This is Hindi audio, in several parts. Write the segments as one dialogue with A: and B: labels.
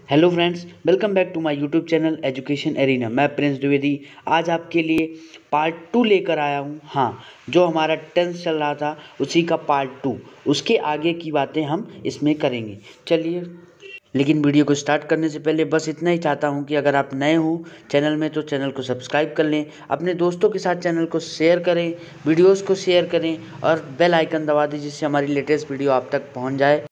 A: Hello friends, welcome back to my YouTube channel education arena. मैं प्रिंस द्विवेदी आज आपके लिए पार्ट 2 लेकर आया हूँ। हाँ, जो हमारा टेंस चल रहा था उसी का पार्ट 2, उसके आगे की बातें हम इसमें करेंगे। चलिए, लेकिन वीडियो को स्टार्ट करने से पहले बस इतना ही चाहता हूँ कि अगर आप नए हो चैनल में तो चैनल को सब्सक्राइब कर लें, अपने दोस्तों के साथ चैनल को शेयर करें, वीडियोज़ को शेयर करें और बेल आइकन दबा दें जिससे हमारी लेटेस्ट वीडियो आप तक पहुँच जाए।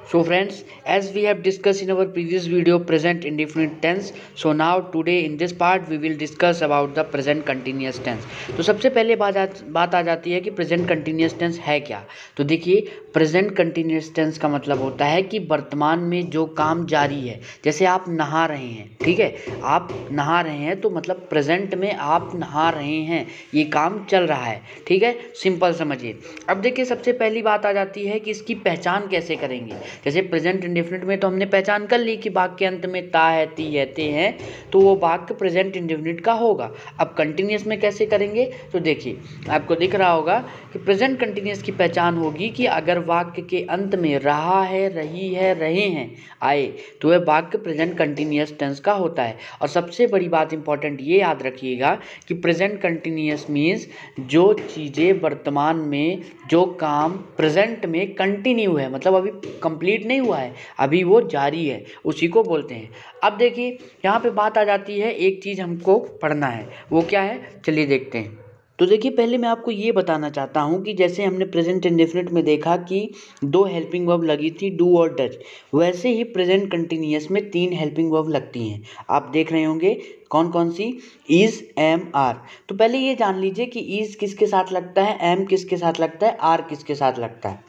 A: So friends, as we have discussed in our previous video present indefinite tense, so now today in this part we will discuss about the present continuous tense। तो सबसे पहले बात आ जाती है कि present continuous tense है क्या। तो देखिए, present continuous tense का मतलब होता है कि वर्तमान में जो काम जारी है। जैसे आप नहा रहे हैं, ठीक है, आप नहा रहे हैं तो मतलब प्रेजेंट में आप नहा रहे हैं, ये काम चल रहा है, ठीक है, सिंपल समझिए। अब देखिए, सबसे पहली बात आ जाती है कि इसकी पहचान कैसे करेंगे। जैसे प्रेजेंट इंडेफिनिट में तो हमने पहचान कर ली कि वाक्य के अंत में ता है, ती है, ते हैं, तो वो वाक्य प्रेजेंट इंडेफिनिट का होगा। अब कंटिन्यूस में कैसे करेंगे, तो देखिए आपको दिख रहा होगा कि प्रेजेंट कंटिन्यूस की पहचान होगी कि अगर वाक्य के अंत में रहा है, रही है, रहे हैं आए तो वह वाक्य प्रेजेंट कंटिन्यूस टेंस का होता है। और सबसे बड़ी बात इंपॉर्टेंट ये याद रखिएगा कि प्रेजेंट कंटिन्यूस मीन्स जो चीज़ें वर्तमान में, जो काम प्रेजेंट में कंटिन्यू है, मतलब अभी कंप्लीट नहीं हुआ है, अभी वो जारी है, उसी को बोलते हैं। अब देखिए, यहाँ पे बात आ जाती है, एक चीज़ हमको पढ़ना है, वो क्या है, चलिए देखते हैं। तो देखिए, पहले मैं आपको ये बताना चाहता हूँ कि जैसे हमने प्रेजेंट इंडेफिनिट में देखा कि 2 हेल्पिंग वर्ब लगी थी, डू और डज, वैसे ही प्रेजेंट कंटिन्यूअस में 3 हेल्पिंग वर्ब लगती हैं। आप देख रहे होंगे कौन कौन सी, इज, एम, आर। तो पहले ये जान लीजिए कि इज किसके साथ लगता है, एम किसके साथ लगता है, आर किसके साथ लगता है।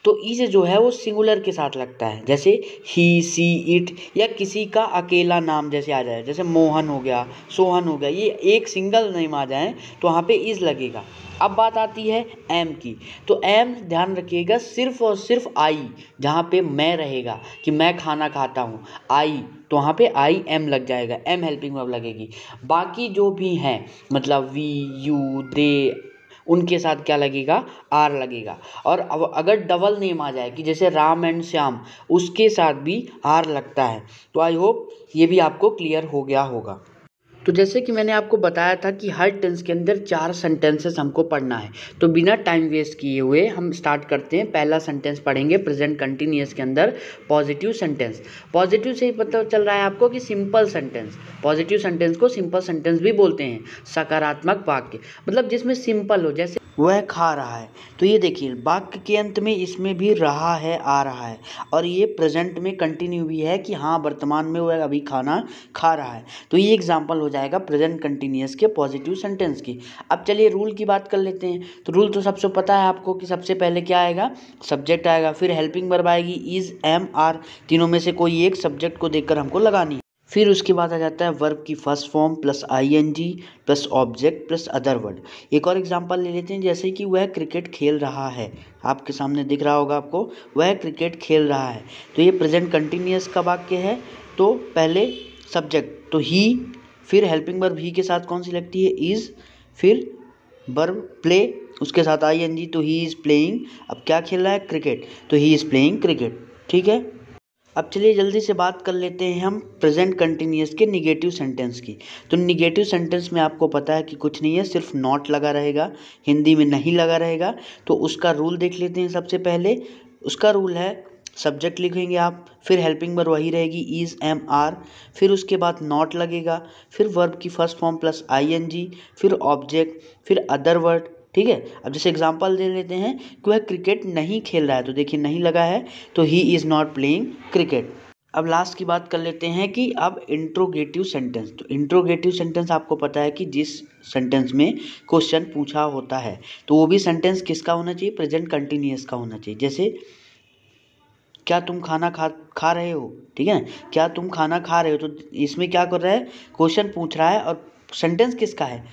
A: तो इज जो है वो सिंगुलर के साथ लगता है, जैसे ही, सी, इट, या किसी का अकेला नाम जैसे आ जाए, जैसे मोहन हो गया, सोहन हो गया, ये एक सिंगल नेम आ जाए तो वहाँ पे इज लगेगा। अब बात आती है एम की, तो एम ध्यान रखिएगा सिर्फ और सिर्फ आई, जहाँ पे मैं रहेगा कि मैं खाना खाता हूँ, आई, तो वहाँ पे आई एम लग जाएगा, एम हेल्पिंग वर्ब लगेगी। बाकी जो भी हैं मतलब वी, यू, दे, उनके साथ क्या लगेगा, आर लगेगा। और अब अगर डबल नेम आ जाए कि जैसे राम एंड श्याम, उसके साथ भी आर लगता है। तो आई होप ये भी आपको क्लियर हो गया होगा। तो जैसे कि मैंने आपको बताया था कि हर टेंस के अंदर 4 सेंटेंसेस हमको पढ़ना है, तो बिना टाइम वेस्ट किए हुए हम स्टार्ट करते हैं। पहला सेंटेंस पढ़ेंगे प्रेजेंट कंटिन्यूअस के अंदर, पॉजिटिव सेंटेंस। पॉजिटिव से ही पता चल रहा है आपको कि सिंपल सेंटेंस, पॉजिटिव सेंटेंस को सिंपल सेंटेंस भी बोलते हैं। सकारात्मक वाक्य मतलब जिसमें सिंपल हो, जैसे वह खा रहा है, तो ये देखिए वाक्य के अंत में इसमें भी रहा है, आ रहा है, और ये प्रेजेंट में कंटिन्यू भी है कि हाँ वर्तमान में वह अभी खाना खा रहा है। तो ये एग्जांपल हो जाएगा प्रेजेंट कंटिन्यूअस के पॉजिटिव सेंटेंस की। अब चलिए रूल की बात कर लेते हैं। तो रूल तो सबसे पता है आपको कि सबसे पहले क्या आएगा, सब्जेक्ट आएगा, फिर हेल्पिंग वर्ब आएगी इज, एम, आर, तीनों में से कोई एक सब्जेक्ट को देखकर हमको लगानी है। फिर उसके बाद आ जाता है वर्ब की first form plus I N G plus object plus other word. एक और एग्जांपल ले लेते हैं, जैसे कि वह क्रिकेट खेल रहा है, आपके सामने दिख रहा होगा आपको, वह क्रिकेट खेल रहा है, तो ये प्रेजेंट कंटिन्यूअस का वाक्य है। तो पहले सब्जेक्ट तो ही, फिर हेल्पिंग वर्ब ही के साथ कौन सी लगती है, इज, फिर वर्ब प्ले, उसके साथ आईएनजी, तो ही इज़ प्लेइंग, अब क्या खेल रहा है, क्रिकेट, तो ही इज़ प्लेइंग क्रिकेट, ठीक है। अब चलिए जल्दी से बात कर लेते हैं हम प्रेजेंट कंटिन्यूअस के निगेटिव सेंटेंस की। तो निगेटिव सेंटेंस में आपको पता है कि कुछ नहीं है, सिर्फ नॉट लगा रहेगा, हिंदी में नहीं लगा रहेगा। तो उसका रूल देख लेते हैं। सबसे पहले उसका रूल है, सब्जेक्ट लिखेंगे आप, फिर हेल्पिंग वर्ब वही रहेगी इज, एम, आर, फिर उसके बाद नॉट लगेगा, फिर वर्ब की फर्स्ट फॉर्म प्लस आईएनजी, फिर ऑब्जेक्ट, फिर अदर वर्ड, ठीक है। अब जैसे एग्जांपल दे लेते हैं कि वह क्रिकेट नहीं खेल रहा है, तो देखिए नहीं लगा है, तो he is not playing cricket. अब लास्ट की बात कर लेते हैं कि अब इंट्रोगेटिव सेंटेंस। तो इंट्रोगेटिव सेंटेंस आपको पता है कि जिस सेंटेंस में क्वेश्चन पूछा होता है, तो वो भी सेंटेंस किसका होना चाहिए, प्रेजेंट कंटिन्यूअस का होना चाहिए। जैसे क्या तुम खाना खा रहे हो, ठीक है, क्या तुम खाना खा रहे हो, तो इसमें क्या कर रहा है, क्वेश्चन पूछ रहा है, और सेंटेंस किसका है,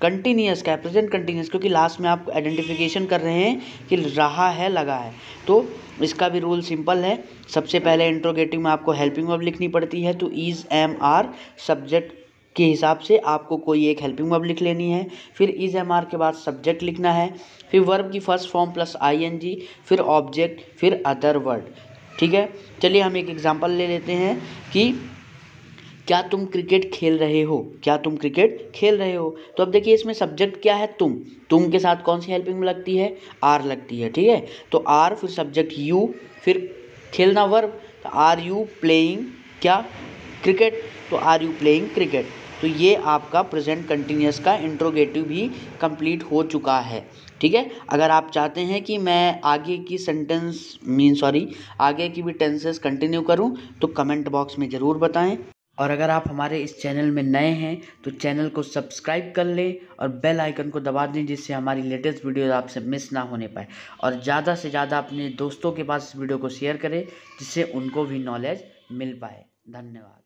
A: कंटिन्यूअस का है, प्रेजेंट कंटिन्यूअस, क्योंकि लास्ट में आप आइडेंटिफिकेशन कर रहे हैं कि रहा है, लगा है। तो इसका भी रूल सिंपल है, सबसे पहले इंट्रोगेटिव में आपको हेल्पिंग वर्ब लिखनी पड़ती है, तो इज, एम, आर, सब्जेक्ट के हिसाब से आपको कोई एक हेल्पिंग वर्ब लिख लेनी है। फिर इज एम आर के बाद सब्जेक्ट लिखना है, फिर वर्ब की फर्स्ट फॉर्म प्लस ING, फिर ऑब्जेक्ट, फिर अदर वर्ड। ठीक है, चलिए हम एक एग्जांपल ले लेते हैं कि क्या तुम क्रिकेट खेल रहे हो, क्या तुम क्रिकेट खेल रहे हो। तो अब देखिए इसमें सब्जेक्ट क्या है, तुम के साथ कौन सी हेल्पिंग लगती है, आर लगती है। ठीक है, तो आर, फिर सब्जेक्ट यू, फिर खेलना वर्ब, तो आर यू प्लेइंग क्या, क्रिकेट, तो आर यू प्लेइंग क्रिकेट। तो ये आपका प्रेजेंट कंटिन्यूअस का इंट्रोगेटिव भी कंप्लीट हो चुका है। ठीक है, अगर आप चाहते हैं कि मैं आगे की आगे की भी टेंसेस कंटिन्यू करूं तो कमेंट बॉक्स में ज़रूर बताएं। और अगर आप हमारे इस चैनल में नए हैं तो चैनल को सब्सक्राइब कर लें और बेल आइकन को दबा दें, जिससे हमारी लेटेस्ट वीडियो आपसे मिस ना होने पाए। और ज़्यादा से ज़्यादा अपने दोस्तों के पास इस वीडियो को शेयर करें, जिससे उनको भी नॉलेज मिल पाए। धन्यवाद।